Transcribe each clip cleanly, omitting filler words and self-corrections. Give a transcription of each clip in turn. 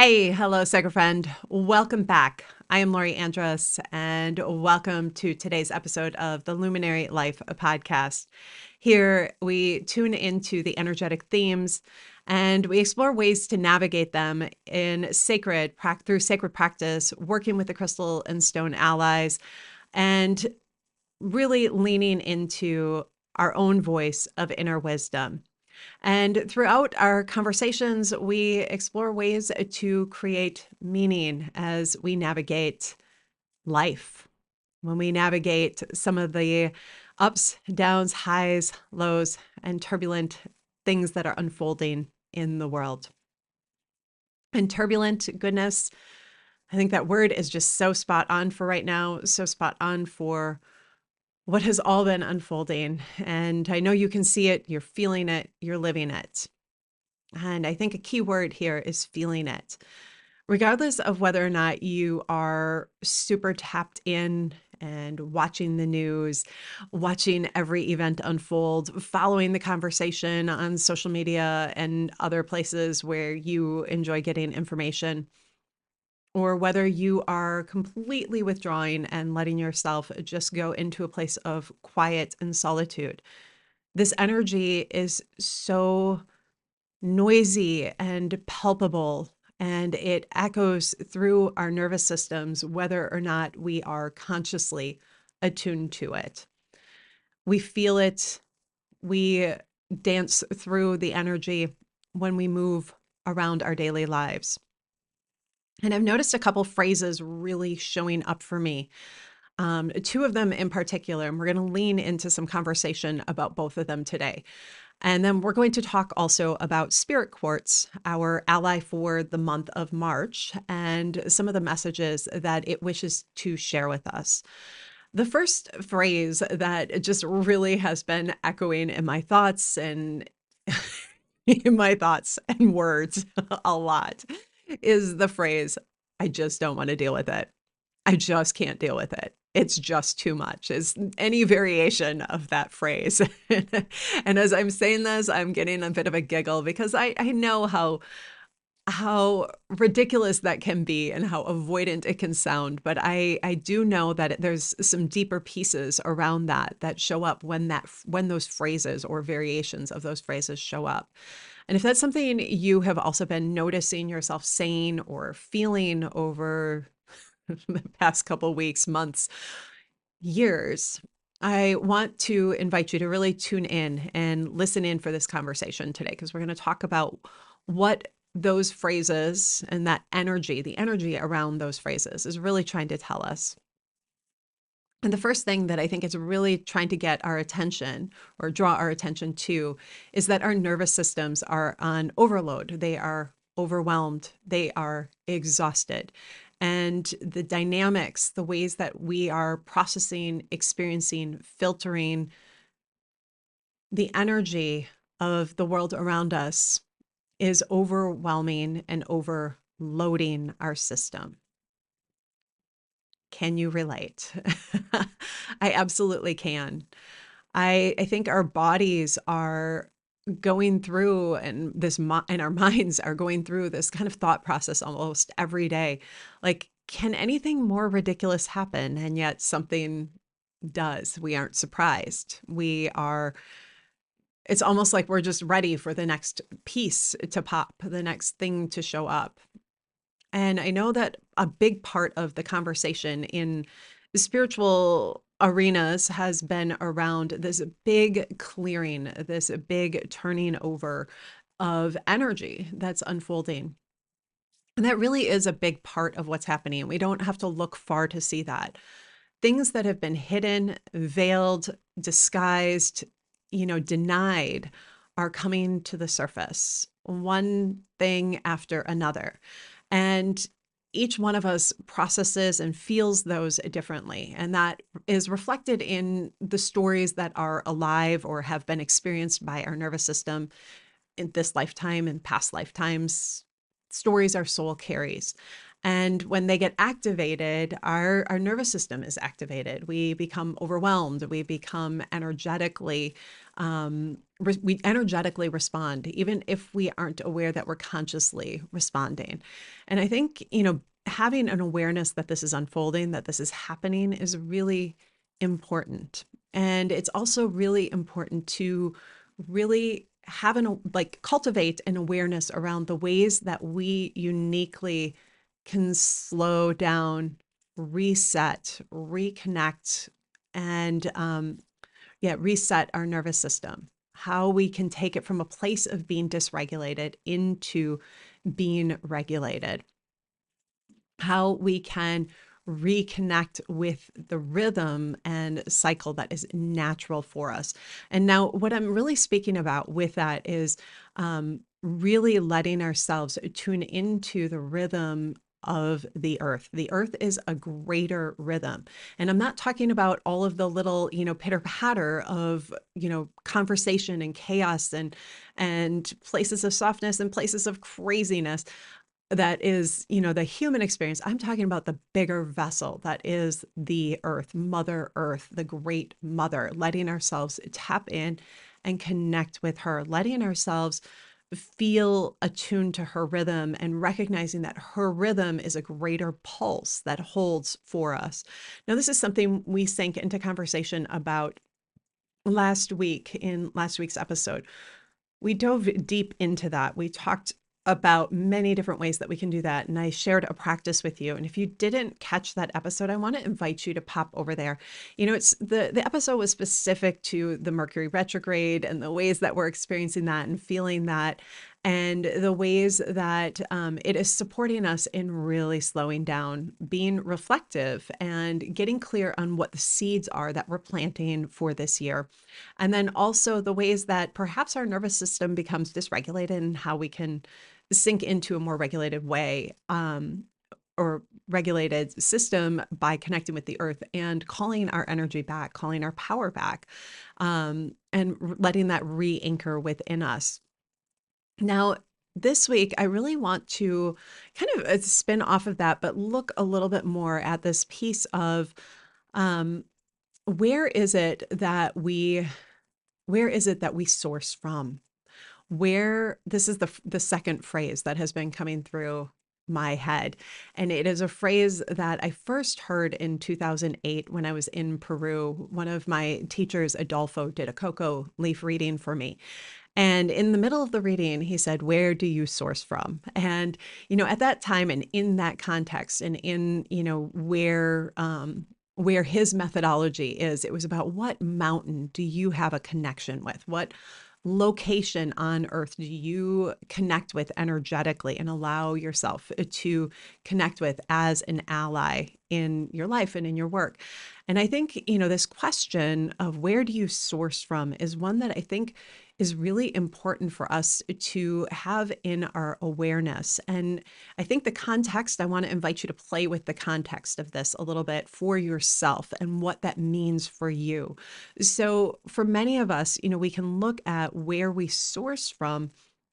Hello, Sacred Friend. Welcome back. I am Lori Andrus, and welcome to today's episode of the Luminary Life Podcast. Here, we tune into the energetic themes and we explore ways to navigate them through sacred practice, working with the crystal and stone allies, and really leaning into our own voice of inner wisdom. And throughout our conversations, we explore ways to create meaning as we navigate life, when we navigate some of the ups, downs, highs, lows, and turbulent things that are unfolding in the world. And turbulent, goodness, I think that word is just so spot on for right now, so spot on for what has all been unfolding. And I know you can see it, you're feeling it, you're living it. And I think a key word here is feeling it. Regardless of whether or not you are super tapped in and watching the news, watching every event unfold, following the conversation on social media and other places where you enjoy getting information, or whether you are completely withdrawing and letting yourself just go into a place of quiet and solitude. This energy is so noisy and palpable, and it echoes through our nervous systems, whether or not we are consciously attuned to it. We feel it, we dance through the energy when we move around our daily lives. And I've noticed a couple phrases really showing up for me. Two of them in particular, and we're going to lean into some conversation about both of them today. And then we're going to talk also about Spirit Quartz, our ally for the month of March, and some of the messages that it wishes to share with us. The first phrase that just really has been echoing in my thoughts and in my thoughts and words a lot is the phrase, I just don't want to deal with it. I just can't deal with it. It's just too much, is any variation of that phrase. And as I'm saying this, I'm getting a bit of a giggle because I know how ridiculous that can be and how avoidant it can sound. But I do know that there's some deeper pieces around that show up when those phrases or variations of those phrases show up. And if that's something you have also been noticing yourself saying or feeling over the past couple weeks, months, years, I want to invite you to really tune in and listen in for this conversation today, because we're going to talk about what those phrases and that energy, the energy around those phrases, is really trying to tell us. And the first thing that I think is really trying to get our attention or draw our attention to is that our nervous systems are on overload. They are overwhelmed. They are exhausted. And the dynamics, the ways that we are processing, experiencing, filtering the energy of the world around us is overwhelming and overloading our system. Can you relate? I absolutely can. I think our bodies are going through, and our minds are going through this kind of thought process almost every day. Like, can anything more ridiculous happen? And yet something does. We aren't surprised. It's almost like we're just ready for the next piece to pop, the next thing to show up. And I know that a big part of the conversation in spiritual arenas has been around this big clearing, this big turning over of energy that's unfolding. And that really is a big part of what's happening. We don't have to look far to see that. Things that have been hidden, veiled, disguised, denied are coming to the surface, one thing after another. And each one of us processes and feels those differently. And that is reflected in the stories that are alive or have been experienced by our nervous system in this lifetime and past lifetimes, stories our soul carries. And when they get activated, our nervous system is activated. We become overwhelmed. We become energetically, we energetically respond, even if we aren't aware that we're consciously responding. And I think, having an awareness that this is unfolding, that this is happening is really important. And it's also really important to really have cultivate an awareness around the ways that we uniquely can slow down, reset, reconnect, and reset our nervous system. How we can take it from a place of being dysregulated into being regulated. How we can reconnect with the rhythm and cycle that is natural for us. And now, what I'm really speaking about with that is really letting ourselves tune into the rhythm of the earth. The earth is a greater rhythm. And I'm not talking about all of the little, pitter patter of, conversation and chaos and places of softness and places of craziness that is, the human experience. I'm talking about the bigger vessel that is the earth, Mother Earth, the great mother, letting ourselves tap in and connect with her, letting ourselves feel attuned to her rhythm and recognizing that her rhythm is a greater pulse that holds for us. Now, this is something we sank into conversation about last week in last week's episode. We dove deep into that. We talked about many different ways that we can do that. And I shared a practice with you. And if you didn't catch that episode, I want to invite you to pop over there. It's the episode was specific to the Mercury retrograde and the ways that we're experiencing that and feeling that, and the ways that it is supporting us in really slowing down, being reflective, and getting clear on what the seeds are that we're planting for this year. And then also the ways that perhaps our nervous system becomes dysregulated and how we can sink into a more regulated way or regulated system by connecting with the earth and calling our energy back, calling our power back, and letting that re-anchor within us. Now, this week, I really want to kind of spin off of that, but look a little bit more at this piece of um, where is it that we source from? Where this is the second phrase that has been coming through my head. And it is a phrase that I first heard in 2008 when I was in Peru. One of my teachers, Adolfo, did a cocoa leaf reading for me. And in the middle of the reading, he said, "Where do you source from?" And, at that time and in that context and in, where his methodology is, it was about what mountain do you have a connection with? What location on earth do you connect with energetically and allow yourself to connect with as an ally in your life and in your work? And I think, this question of where do you source from is one that I think is really important for us to have in our awareness. And I think I want to invite you to play with the context of this a little bit for yourself and what that means for you. So for many of us, we can look at where we source from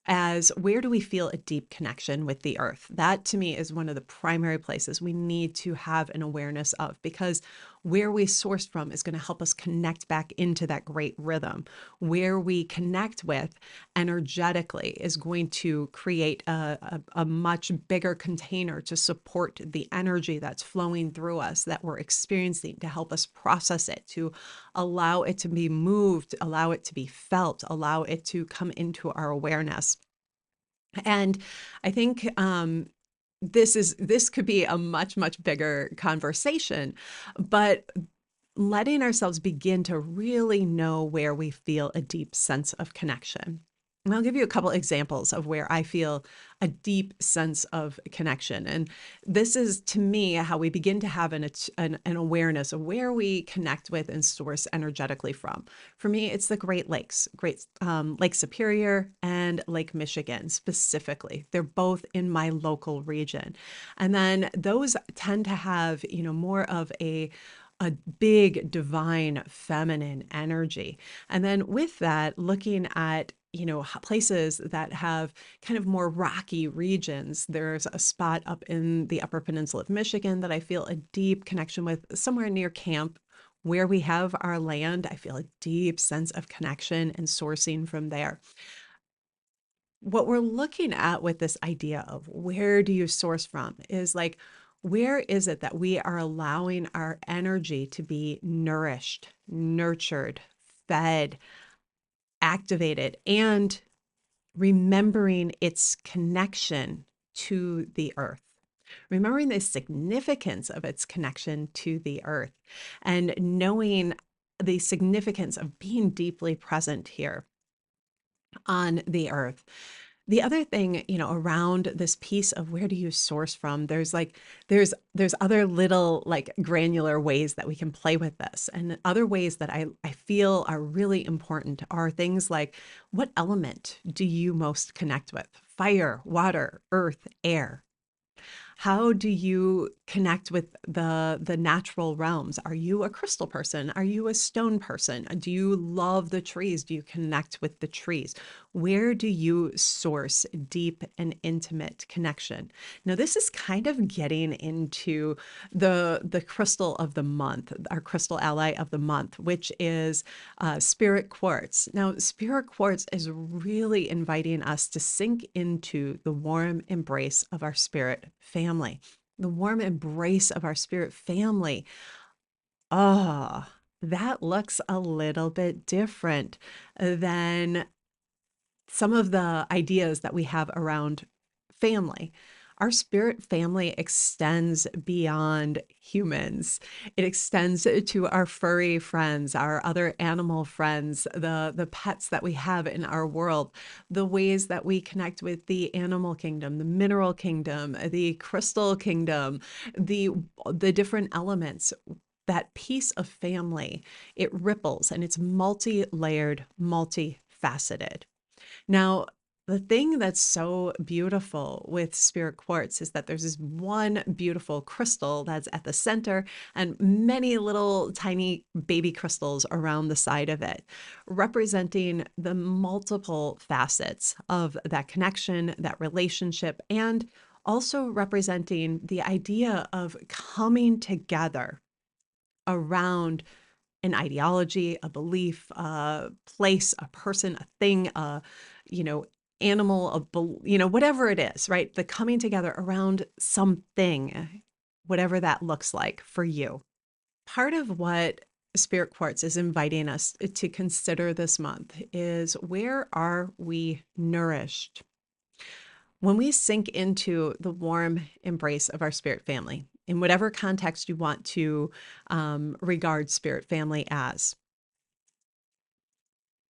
as where do we feel a deep connection with the earth? That to me is one of the primary places we need to have an awareness of, because where we source from is going to help us connect back into that great rhythm. Where we connect with energetically is going to create a much bigger container to support the energy that's flowing through us, that we're experiencing, to help us process it, to allow it to be moved, allow it to be felt, allow it to come into our awareness. And I think this could be a much, much bigger conversation, but letting ourselves begin to really know where we feel a deep sense of connection. And I'll give you a couple examples of where I feel a deep sense of connection. And this is, to me, how we begin to have an awareness of where we connect with and source energetically from. For me, it's the Great Lakes, Lake Superior and Lake Michigan specifically. They're both in my local region. And then those tend to have, more of a big divine feminine energy. And then with that, looking at places that have kind of more rocky regions. There's a spot up in the Upper Peninsula of Michigan that I feel a deep connection with, somewhere near camp where we have our land. I feel a deep sense of connection and sourcing from there. What we're looking at with this idea of where do you source from is like, where is it that we are allowing our energy to be nourished, nurtured, fed, activated, and remembering its connection to the earth, remembering the significance of its connection to the earth, and knowing the significance of being deeply present here on the earth. The other thing, around this piece of where do you source from, there's other little like granular ways that we can play with this. And other ways that I feel are really important are things like, what element do you most connect with? Fire, water, earth, air. How do you connect with the natural realms? Are you a crystal person? Are you a stone person? Do you love the trees? Do you connect with the trees? Where do you source deep and intimate connection? Now, this is kind of getting into the crystal of the month, our crystal ally of the month, which is Spirit Quartz. Now, Spirit Quartz is really inviting us to sink into the warm embrace of our spirit family, the warm embrace of our spirit family. Ah, that looks a little bit different than some of the ideas that we have around family. Our spirit family extends beyond humans. It extends to our furry friends, our other animal friends, the pets that we have in our world, the ways that we connect with the animal kingdom, the mineral kingdom, the crystal kingdom, the different elements. That piece of family, it ripples and it's multi-layered, multifaceted. Now, the thing that's so beautiful with Spirit Quartz is that there's this one beautiful crystal that's at the center and many little tiny baby crystals around the side of it, representing the multiple facets of that connection, that relationship, and also representing the idea of coming together around an ideology, a belief, a place, a person, a thing, you know, animal, whatever it is, right? The coming together around something, whatever that looks like for you. Part of what Spirit Quartz is inviting us to consider this month is, where are we nourished? When we sink into the warm embrace of our spirit family, in whatever context you want to regard spirit family as,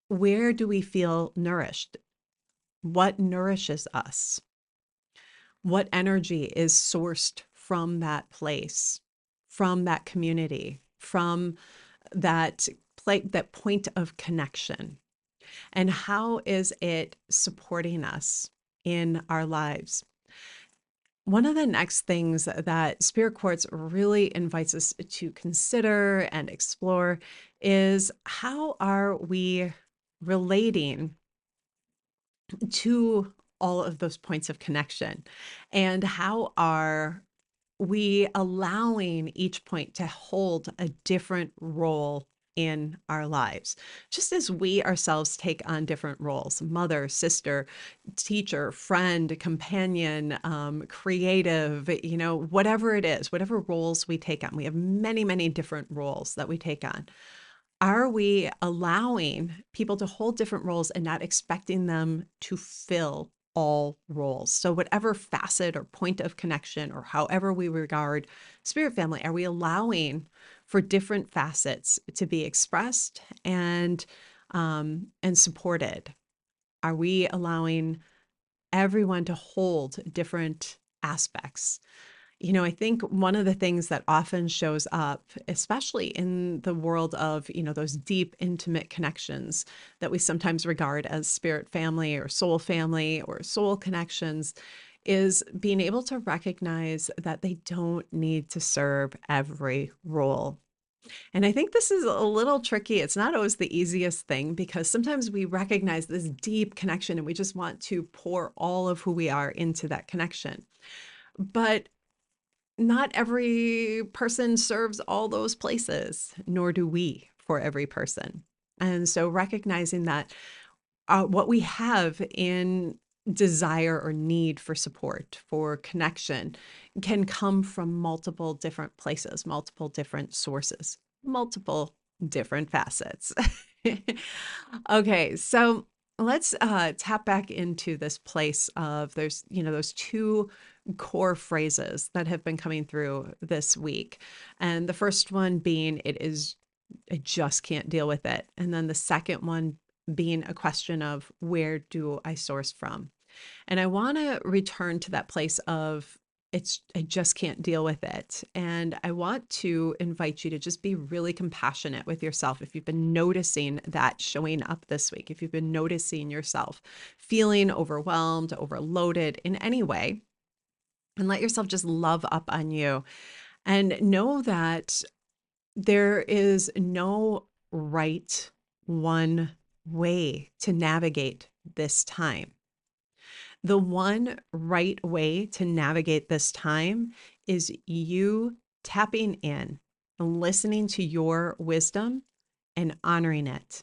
where do we feel nourished? What nourishes us? What energy is sourced from that place, from that community, from that that point of connection? And how is it supporting us in our lives? One of the next things that Spirit Quartz really invites us to consider and explore is, how are we relating to all of those points of connection? And how are we allowing each point to hold a different role in our lives? Just as we ourselves take on different roles: mother, sister, teacher, friend, companion, creative, whatever it is, whatever roles we take on. We have many, many different roles that we take on. Are we allowing people to hold different roles and not expecting them to fill all roles? So whatever facet or point of connection, or however we regard spirit family, are we allowing for different facets to be expressed and supported? Are we allowing everyone to hold different aspects? I think one of the things that often shows up, especially in the world of, those deep, intimate connections that we sometimes regard as spirit family or soul connections, is being able to recognize that they don't need to serve every role. And I think this is a little tricky. It's not always the easiest thing because sometimes we recognize this deep connection and we just want to pour all of who we are into that connection. But not every person serves all those places, nor do we for every person. And so recognizing that what we have in desire or need for support, for connection, can come from multiple different places, multiple different sources, multiple different facets. Okay, so let's tap back into this place of those two core phrases that have been coming through this week. And the first one being, I just can't deal with it. And then the second one being a question of where do I source from? And I want to return to that place of I just can't deal with it. And I want to invite you to just be really compassionate with yourself. If you've been noticing that showing up this week, if you've been noticing yourself feeling overwhelmed, overloaded in any way, and let yourself just love up on you and know that there is no right one way to navigate this time. The one right way to navigate this time is you tapping in and listening to your wisdom and honoring it.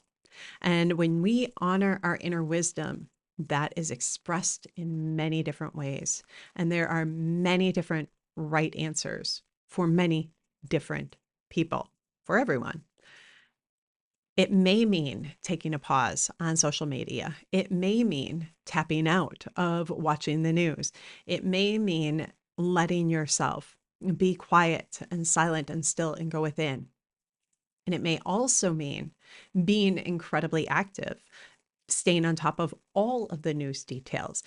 And when we honor our inner wisdom, that is expressed in many different ways. And there are many different right answers for many different people, for everyone. It may mean taking a pause on social media. It may mean tapping out of watching the news. It may mean letting yourself be quiet and silent and still and go within. And it may also mean being incredibly active, staying on top of all of the news details,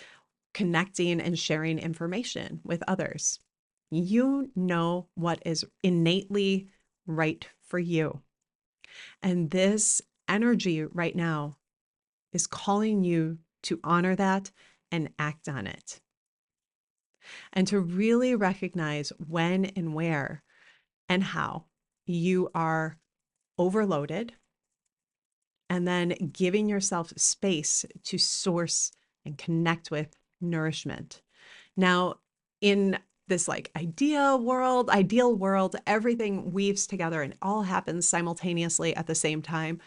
connecting and sharing information with others. You know what is innately right for you. And this energy right now is calling you to honor that and act on it. And to really recognize when and where and how you are overloaded, and then giving yourself space to source and connect with nourishment. Now, in this ideal world, everything weaves together and all happens simultaneously at the same time.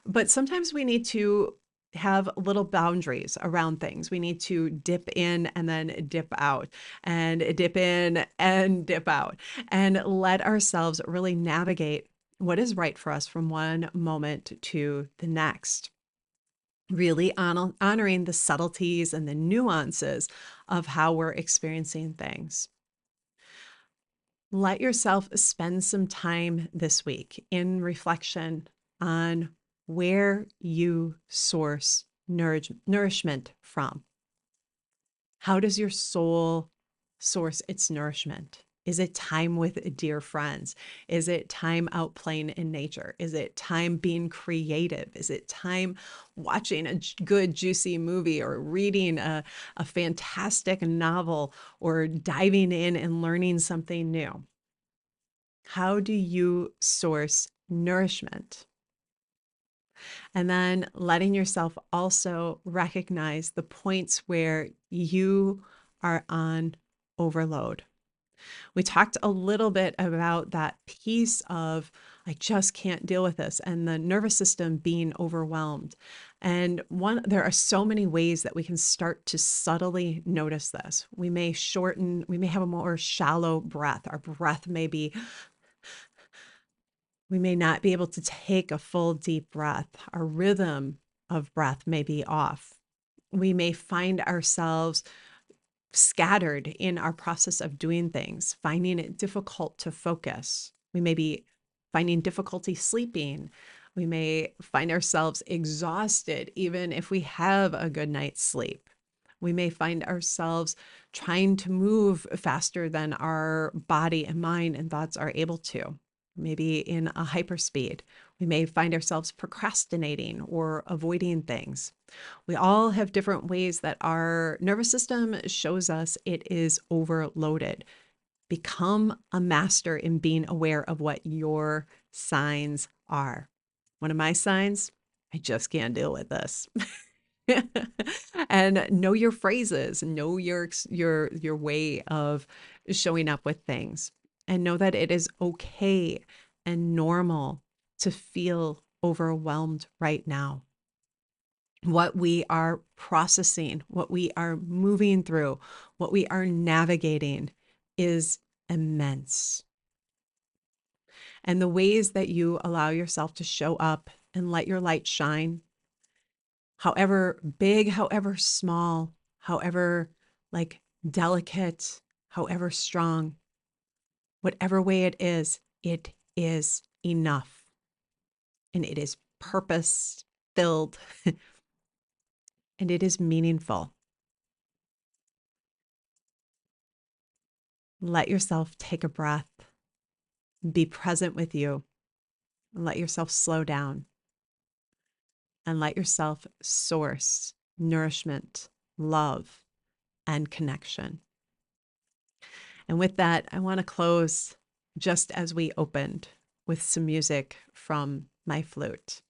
But sometimes we need to have little boundaries around things. We need to dip in and then dip out, and dip in and dip out, and let ourselves really navigate what is right for us from one moment to the next. Really honoring the subtleties and the nuances of how we're experiencing things. Let yourself spend some time this week in reflection on where you source nourishment from. How does your soul source its nourishment? Is it time with dear friends? Is it time out playing in nature? Is it time being creative? Is it time watching a good, juicy movie or reading a fantastic novel or diving in and learning something new? How do you source nourishment? And then letting yourself also recognize the points where you are on overload. We talked a little bit about that piece of, I just can't deal with this, and the nervous system being overwhelmed. And there are so many ways that we can start to subtly notice this. We may have a more shallow breath. We may not be able to take a full deep breath. Our rhythm of breath may be off. We may find ourselves scattered in our process of doing things, finding it difficult to focus. We may be finding difficulty sleeping. We may find ourselves exhausted, even if we have a good night's sleep. We may find ourselves trying to move faster than our body and mind and thoughts are able to, maybe in a hyperspeed. We may find ourselves procrastinating or avoiding things. We all have different ways that our nervous system shows us it is overloaded. Become a master in being aware of what your signs are. One of my signs, I just can't deal with this. And know your phrases, know your way of showing up with things, and know that it is okay and normal to feel overwhelmed right now. What we are processing, what we are moving through, what we are navigating is immense. And the ways that you allow yourself to show up and let your light shine, however big, however small, however like delicate, however strong, whatever way it is enough. And it is purpose filled and it is meaningful. Let yourself take a breath, be present with you, and let yourself slow down and let yourself source nourishment, love, and connection. And with that, I want to close just as we opened with some music from my flute.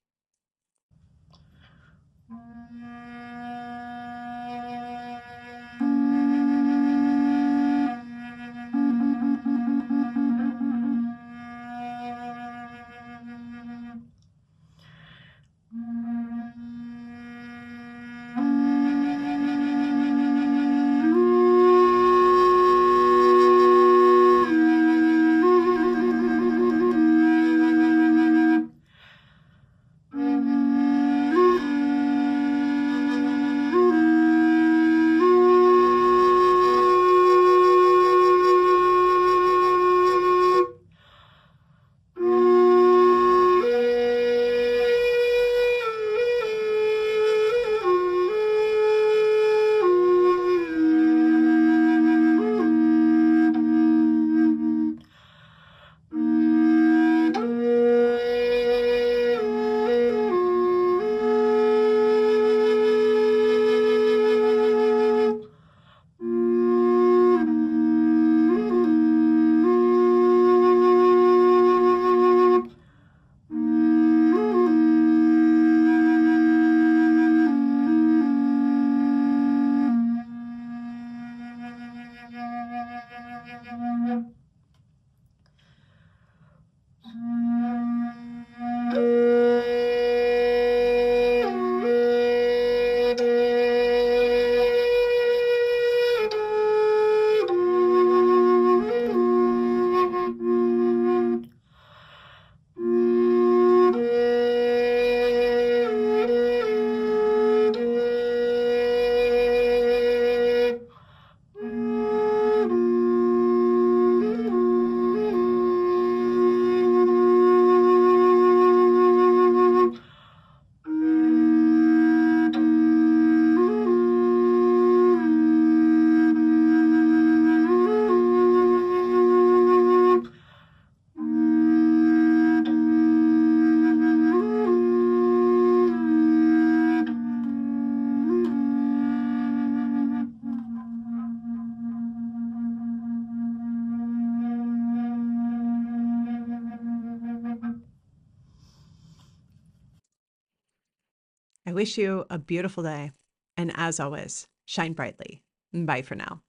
I wish you a beautiful day. And as always, shine brightly. Bye for now.